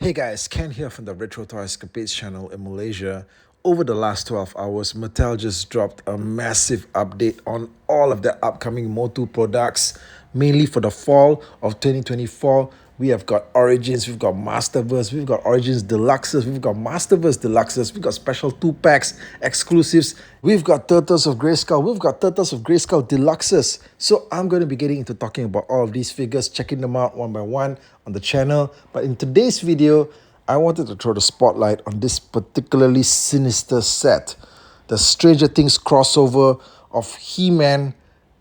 Hey guys, Ken here from the Retro Toy Escapades channel in Malaysia. Over the last 12 hours, Mattel just dropped a massive update on all of their upcoming MOTU products, mainly for the fall of 2024. We have got Origins, we've got Masterverse, we've got Origins Deluxes, we've got Masterverse Deluxes, we've got special 2-packs, exclusives, we've got Turtles of Grayskull, we've got Turtles of Grayskull Deluxes. So I'm going to be getting into talking about all of these figures, checking them out one by one on the channel. But in today's video, I wanted to throw the spotlight on this particularly sinister set, the Stranger Things crossover of He-Man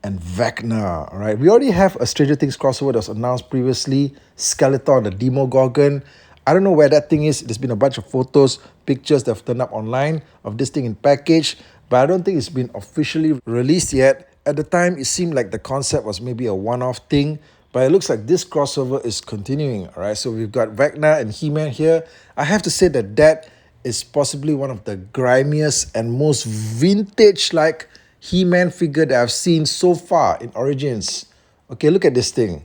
and Vecna. All right, we already have a Stranger Things crossover that was announced previously, Skeletor, the Demogorgon. I don't know where that thing is. There's been a bunch of photos, pictures that have turned up online of this thing in package, but I don't think it's been officially released yet. At the time, it seemed like the concept was maybe a one-off thing, but it looks like this crossover is continuing. All right, so we've got Vecna and He-Man here. I have to say that that is possibly one of the grimiest and most vintage-like He-Man figure that I've seen so far in Origins. Okay, look at this thing.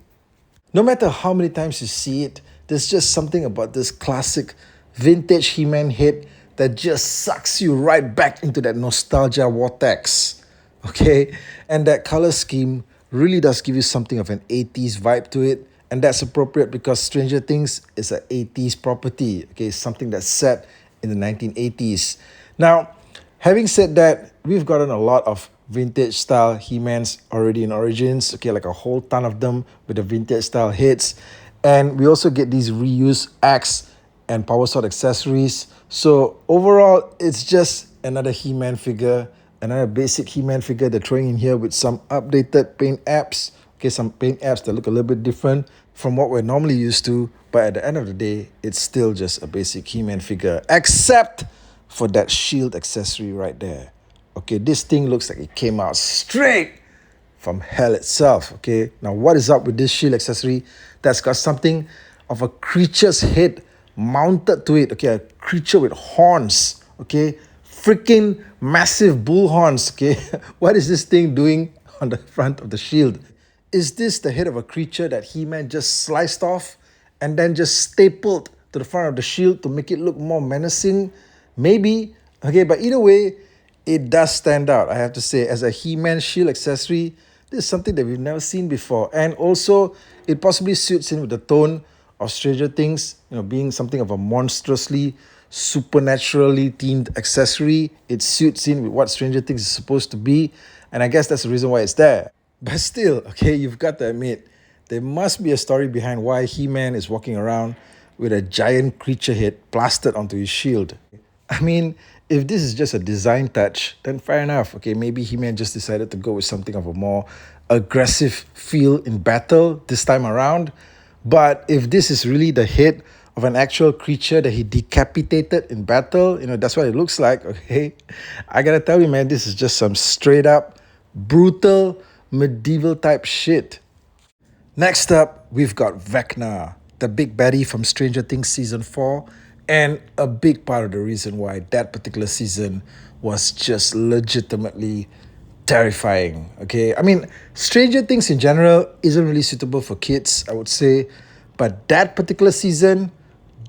No matter how many times you see it, there's just something about this classic vintage He-Man head that just sucks you right back into that nostalgia vortex. Okay, and that color scheme really does give you something of an 80s vibe to it, and that's appropriate because Stranger Things is an 80s property. Okay, it's something that's set in the 1980s. Now, having said that, we've gotten a lot of vintage style He-Mans already in Origins, okay, like a whole ton of them with the vintage style heads. And we also get these reused axe and power sword accessories. So overall, it's just another He-Man figure, another basic He-Man figure they're throwing in here with some updated paint apps. Okay, some paint apps that look a little bit different from what we're normally used to. But at the end of the day, it's still just a basic He-Man figure, except for that shield accessory right there. Okay, this thing looks like it came out straight from hell itself. Okay, now what is up with this shield accessory that's got something of a creature's head mounted to it? Okay, a creature with horns. Okay, freaking massive bull horns. Okay, what is this thing doing on the front of the shield? Is this the head of a creature that He-Man just sliced off and then just stapled to the front of the shield to make it look more menacing? Maybe. Okay, but either way, it does stand out, I have to say. As a He-Man shield accessory, this is something that we've never seen before. And also, it possibly suits in with the tone of Stranger Things, being something of a monstrously, supernaturally themed accessory. It suits in with what Stranger Things is supposed to be. And I guess that's the reason why it's there. But still, okay, you've got to admit, there must be a story behind why He-Man is walking around with a giant creature head plastered onto his shield. I mean, if this is just a design touch, then fair enough. Okay, maybe He-Man just decided to go with something of a more aggressive feel in battle this time around. But if this is really the head of an actual creature that he decapitated in battle, that's what it looks like, okay? I gotta tell you, man, this is just some straight up brutal medieval type shit. Next up, we've got Vecna, the big baddie from Stranger Things Season 4, and a big part of the reason why that particular season was just legitimately terrifying, okay? I mean, Stranger Things in general isn't really suitable for kids, I would say, but that particular season,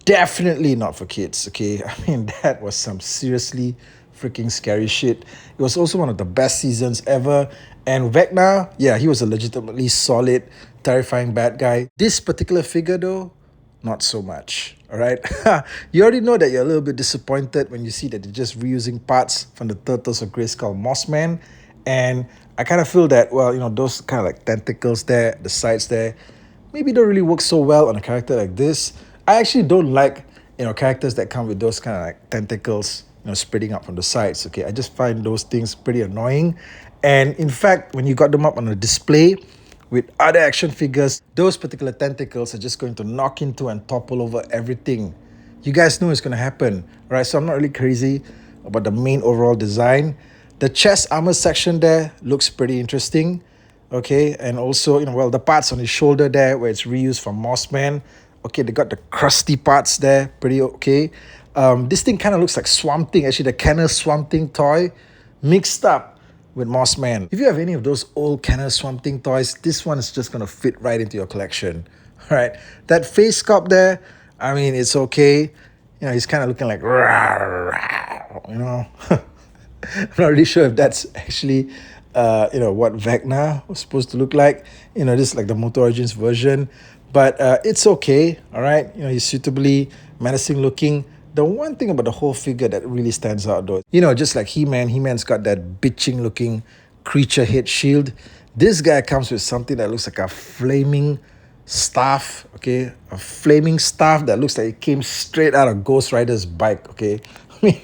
definitely not for kids, okay? I mean, that was some seriously freaking scary shit. It was also one of the best seasons ever. And Vecna, yeah, he was a legitimately solid, terrifying bad guy. This particular figure, though, not so much, all right? You already know that you're a little bit disappointed when you see that they're just reusing parts from the Turtles of Grayskull Mossman. And I kind of feel that, well, those kind of like tentacles there, the sides there, maybe don't really work so well on a character like this. I actually don't like, characters that come with those kind of like tentacles, spreading out from the sides, okay? I just find those things pretty annoying. And in fact, when you got them up on a display with other action figures, those particular tentacles are just going to knock into and topple over everything. You guys know it's going to happen, right? So I'm not really crazy about the main overall design. The chest armor section there looks pretty interesting, okay? And also, the parts on his shoulder there where it's reused from Mossman. Okay, they got the crusty parts there, pretty okay. This thing kind of looks like Swamp Thing, actually the Kenner Swamp Thing toy mixed up with Mossman. If you have any of those old Kenner Swamp Thing toys, this one is just going to fit right into your collection. All right, that face sculpt there, I mean, it's okay. You know, he's kind of looking like, "Rah, rah," you know. I'm not really sure if that's actually, what Vecna was supposed to look like. You know, just like the MOTU Origins version. But it's okay, all right? You know, he's suitably menacing looking. The one thing about the whole figure that really stands out, though, you know, just like He-Man, He-Man's got that bitching looking creature head shield. This guy comes with something that looks like a flaming staff, okay? A flaming staff that looks like it came straight out of Ghost Rider's bike, okay? I mean,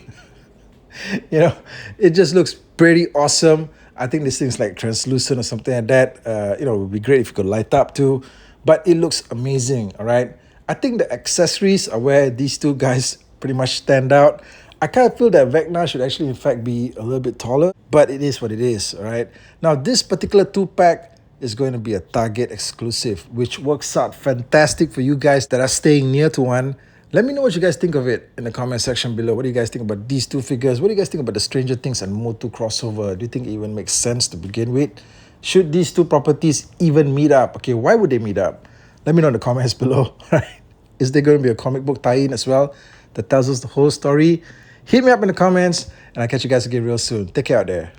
you know, it just looks pretty awesome. I think this thing's like translucent or something like that. It would be great if it could light up too, but it looks amazing. All right. I think the accessories are where these two guys pretty much stand out. I kind of feel that Vecna should actually, in fact, be a little bit taller, but it is what it is. All right. Now, this particular two pack is going to be a Target exclusive, which works out fantastic for you guys that are staying near to one. Let me know what you guys think of it in the comment section below. What do you guys think about these two figures? What do you guys think about the Stranger Things and MOTU crossover? Do you think it even makes sense to begin with? Should these two properties even meet up? Okay, why would they meet up? Let me know in the comments below. Right? Is there going to be a comic book tie-in as well that tells us the whole story? Hit me up in the comments, and I'll catch you guys again real soon. Take care out there.